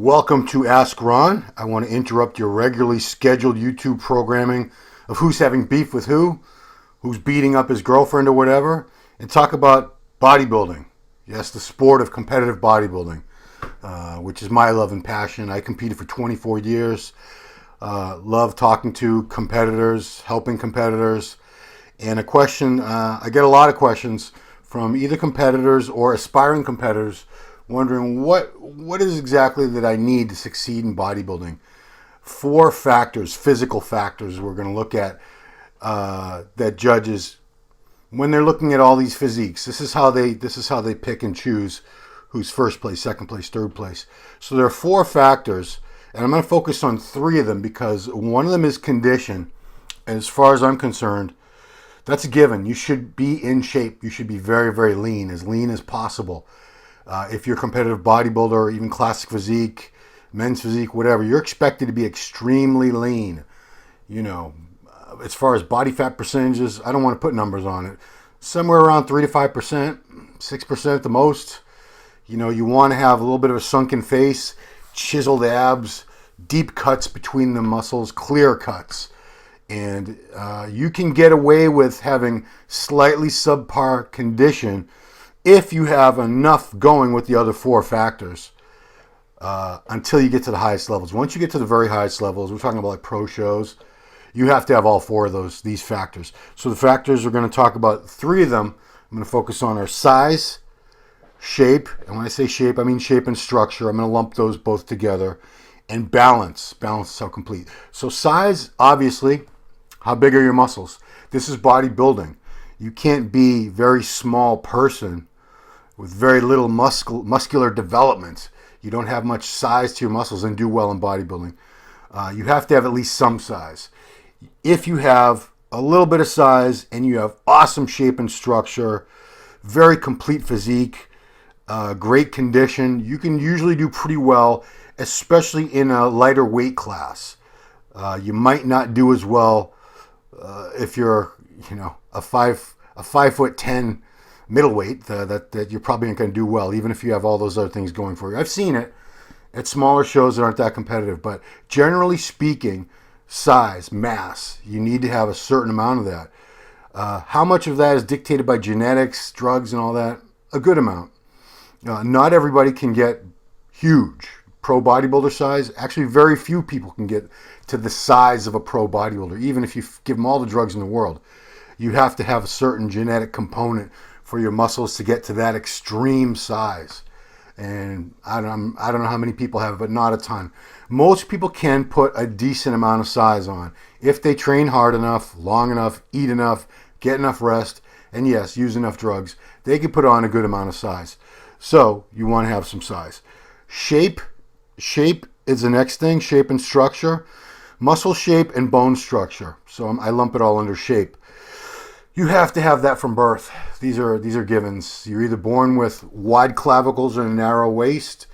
Welcome to Ask Ron. I want to interrupt your regularly scheduled YouTube programming of who's having beef with who's beating up his girlfriend or whatever, and talk about bodybuilding. Yes, the sport of competitive bodybuilding, which is my love and passion. I competed for 24 years. Love talking to competitors, helping competitors. And I get a lot of questions from either competitors or aspiring competitors wondering what is exactly that I need to succeed in bodybuilding. 4 factors, physical factors, we're going to look at that judges, when they're looking at all these physiques, this is how they pick and choose who's first place, second place, third place. So there are 4 factors, and I'm going to focus on 3 of them because one of them is condition. And as far as I'm concerned, that's a given. You should be in shape. You should be very, very lean as possible. If you're a competitive bodybuilder or even classic physique, men's physique, whatever, you're expected to be extremely lean. As far as body fat percentages, I don't want to put numbers on it. Somewhere around 3 to 5%, 6% at the most. You want to have a little bit of a sunken face, chiseled abs, deep cuts between the muscles, clear cuts. And you can get away with having slightly subpar condition if you have enough going with the other 4 factors until you get to the highest levels. Once you get to the very highest levels, we're talking about like pro shows, you have to have all 4 of these factors. So the factors, we're going to talk about 3 of them. I'm going to focus on our size, shape, and when I say shape, I mean shape and structure. I'm going to lump those both together. And balance. Balance is how complete. So size, obviously, how big are your muscles? This is bodybuilding. You can't be a very small person with very little muscular development. You don't have much size to your muscles and do well in bodybuilding. You have to have at least some size. If you have a little bit of size and you have awesome shape and structure, very complete physique, great condition, you can usually do pretty well, especially in a lighter weight class. You might not do as well if you're, a 5'10" middleweight. That you're probably not going to do well, even if you have all those other things going for you. I've seen it at smaller shows that aren't that competitive, but generally speaking, size, mass, you need to have a certain amount of that. How much of that is dictated by genetics, drugs, and all that? A good amount. Not everybody can get huge pro bodybuilder size. Actually, very few people can get to the size of a pro bodybuilder, even if you give them all the drugs in the world. You have to have a certain genetic component for your muscles to get to that extreme size. And I don't know how many people have it, but not a ton. Most people can put a decent amount of size on if they train hard enough, long enough, eat enough, get enough rest, and yes, use enough drugs. They can put on a good amount of size. So you want to have some size. Shape is the next thing, shape and structure. Muscle shape and bone structure. So I lump it all under shape. You have to have that from birth. These are givens. You're either born with wide clavicles and a narrow waist,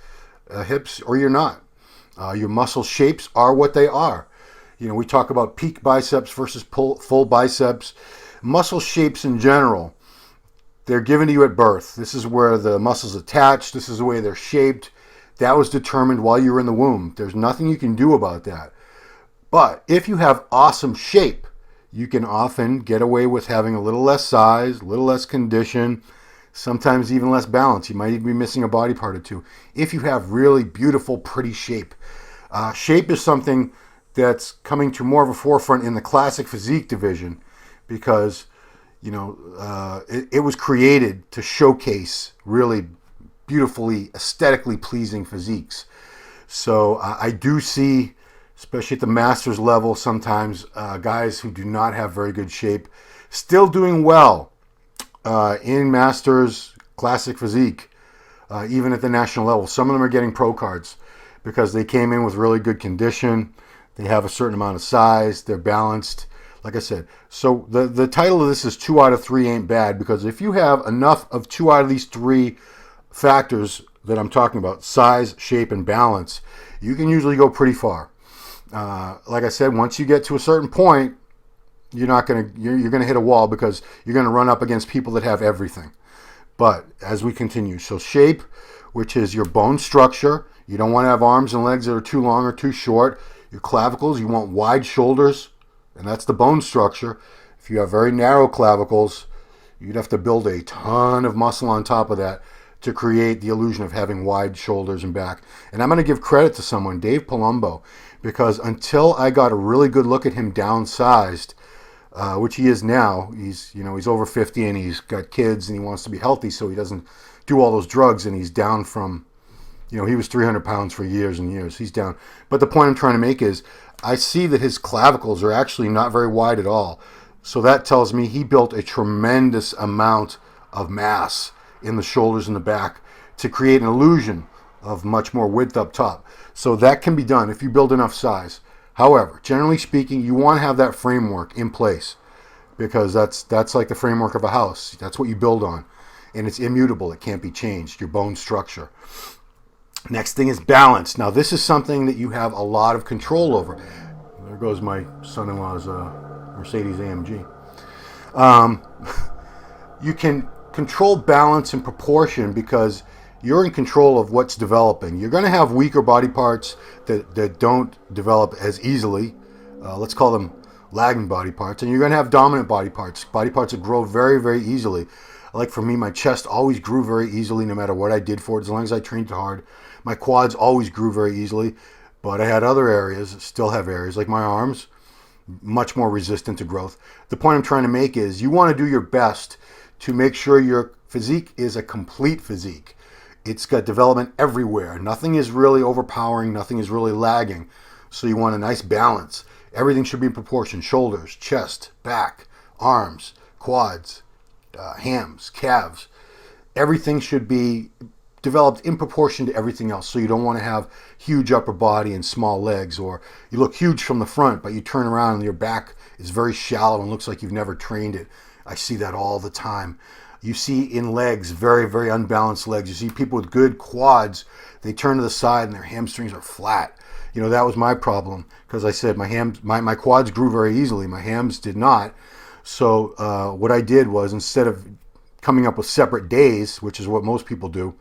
hips, or you're not. Your muscle shapes are what they are. We talk about peak biceps versus full biceps. Muscle shapes in general, they're given to you at birth. This is where the muscles attach. This is the way they're shaped. That was determined while you were in the womb. There's nothing you can do about that. But if you have awesome shape, you can often get away with having a little less size, a little less condition, sometimes even less balance. You might even be missing a body part or 2 if you have really beautiful, pretty shape. Shape is something that's coming to more of a forefront in the classic physique division because, it was created to showcase really beautifully, aesthetically pleasing physiques. So I do see, especially at the masters level, sometimes guys who do not have very good shape still doing well in masters, classic physique, even at the national level. Some of them are getting pro cards because they came in with really good condition. They have a certain amount of size. They're balanced. Like I said, so the title of this is 2 out of 3 ain't bad, because if you have enough of 2 out of these 3 factors that I'm talking about, size, shape, and balance, you can usually go pretty far. Like I said, once you get to a certain point, you're going to hit a wall because you're going to run up against people that have everything. But as we continue, so shape, which is your bone structure. You don't want to have arms and legs that are too long or too short. Your clavicles, you want wide shoulders, and that's the bone structure. If you have very narrow clavicles, you'd have to build a ton of muscle on top of that to create the illusion of having wide shoulders and back. And I'm going to give credit to someone, Dave Palumbo, because until I got a really good look at him downsized, which he is now, he's over 50 and he's got kids and he wants to be healthy, so he doesn't do all those drugs, and he's down from, he was 300 pounds for years and years. He's down. But the point I'm trying to make is I see that his clavicles are actually not very wide at all. So that tells me he built a tremendous amount of mass in the shoulders and the back to create an illusion of much more width up top. So that can be done if you build enough size. However, generally speaking, you want to have that framework in place, because that's like the framework of a house. That's what you build on, and it's immutable. It can't be changed, your bone structure. Next thing is balance. Now, this is something that you have a lot of control over. There goes my son-in-law's Mercedes AMG. You can control balance and proportion because you're in control of what's developing. You're going to have weaker body parts that don't develop as easily. Let's call them lagging body parts. And you're going to have dominant body parts that grow very, very easily. Like for me, my chest always grew very easily no matter what I did for it, as long as I trained hard. My quads always grew very easily, but I had other areas, still have areas, like my arms, much more resistant to growth. The point I'm trying to make is you want to do your best to make sure your physique is a complete physique. It's got development everywhere. Nothing is really overpowering. Nothing is really lagging. So you want a nice balance. Everything should be in proportion. Shoulders, chest, back, arms, quads, hams, calves. Everything should be developed in proportion to everything else. So you don't want to have huge upper body and small legs, or you look huge from the front, but you turn around and your back is very shallow and looks like you've never trained it. I see that all the time. You see in legs, very, very unbalanced legs. You see people with good quads, they turn to the side and their hamstrings are flat. That was my problem, because I said my quads grew very easily. My hams did not. So what I did was, instead of coming up with separate days, which is what most people do,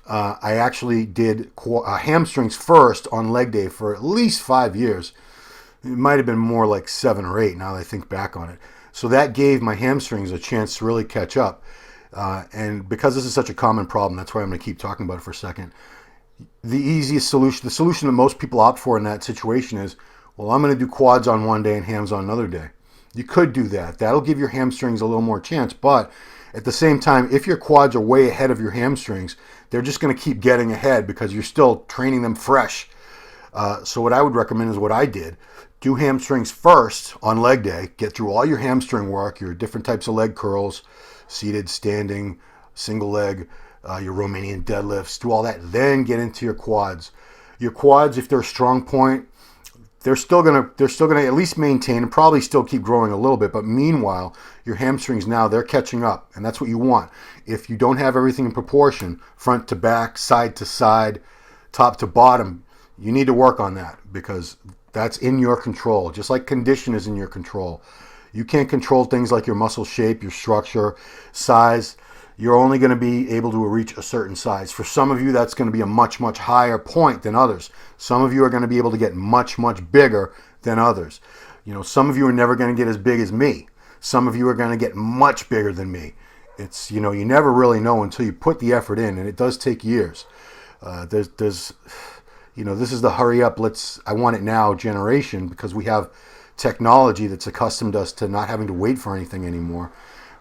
I actually did hamstrings first on leg day for at least 5 years. It might have been more like 7 or 8 now that I think back on it. So that gave my hamstrings a chance to really catch up. And because this is such a common problem, that's why I'm going to keep talking about it for a second. The easiest solution, the solution that most people opt for in that situation is, well, I'm going to do quads on one day and hams on another day. You could do that. That'll give your hamstrings a little more chance. But at the same time, if your quads are way ahead of your hamstrings, they're just going to keep getting ahead because you're still training them fresh. So what I would recommend is what I did. Do hamstrings first on leg day. Get through all your hamstring work, your different types of leg curls, seated, standing, single leg, your Romanian deadlifts. Do all that. Then get into your quads. Your quads, if they're a strong point, they're still gonna at least maintain and probably still keep growing a little bit. But meanwhile, your hamstrings now, they're catching up, and that's what you want. If you don't have everything in proportion, front to back, side to side, top to bottom, you need to work on that, because that's in your control, just like condition is in your control. You can't control things like your muscle shape, your structure, size. You're only going to be able to reach a certain size. For some of you, that's going to be a much, much higher point than others. Some of you are going to be able to get much, much bigger than others. Some of you are never going to get as big as me. Some of you are going to get much bigger than me. It's, you never really know until you put the effort in, and it does take years. This is the hurry up, I want it now generation, because we have technology that's accustomed us to not having to wait for anything anymore.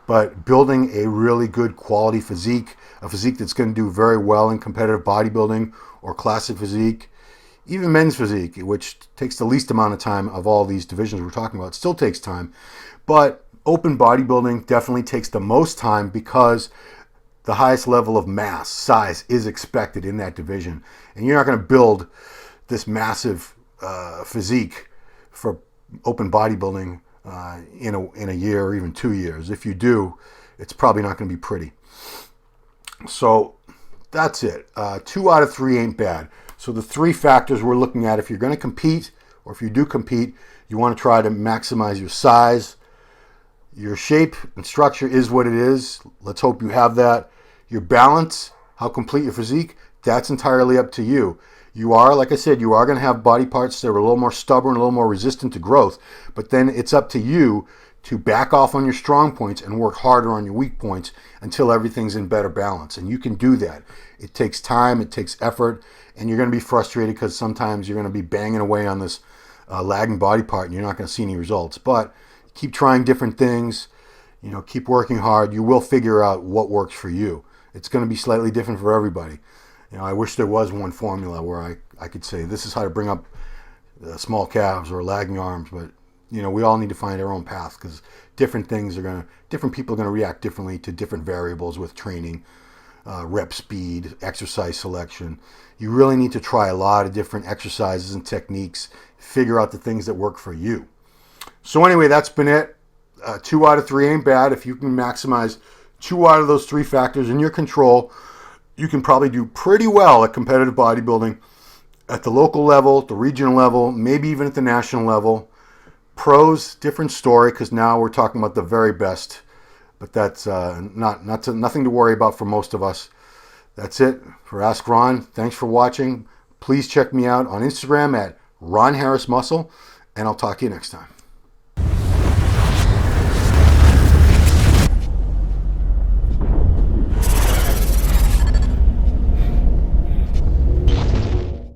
But building a really good quality physique, a physique that's going to do very well in competitive bodybuilding or classic physique, even men's physique, which takes the least amount of time of all these divisions we're talking about, still takes time. But open bodybuilding definitely takes the most time, because the highest level of mass, size, is expected in that division. And you're not going to build this massive physique for open bodybuilding in a year or even 2 years. If you do, it's probably not going to be pretty. So that's it. 2 out of 3 ain't bad. So the 3 factors we're looking at, if you're going to compete, or if you do compete, you want to try to maximize your size. Your shape and structure is what it is. Let's hope you have that. Your balance, how complete your physique, that's entirely up to you. You are, like I said, you are going to have body parts that are a little more stubborn, a little more resistant to growth, but then it's up to you to back off on your strong points and work harder on your weak points until everything's in better balance. And you can do that. It takes time, it takes effort, and you're going to be frustrated because sometimes you're going to be banging away on this lagging body part and you're not going to see any results. But keep trying different things, keep working hard. You will figure out what works for you. It's going to be slightly different for everybody. I wish there was one formula where I could say this is how to bring up small calves or lagging arms, but we all need to find our own path because different people are going to react differently to different variables with training, rep speed, exercise selection. You really need to try a lot of different exercises and techniques, figure out the things that work for you. So anyway, that's been it. 2 out of 3 ain't bad. If you can maximize 2 out of those 3 factors in your control, you can probably do pretty well at competitive bodybuilding at the local level, the regional level, maybe even at the national level. Pros, different story, because now we're talking about the very best. But that's nothing to worry about for most of us. That's it for Ask Ron. Thanks for watching. Please check me out on Instagram at Ron Harris Muscle, and I'll talk to you next time.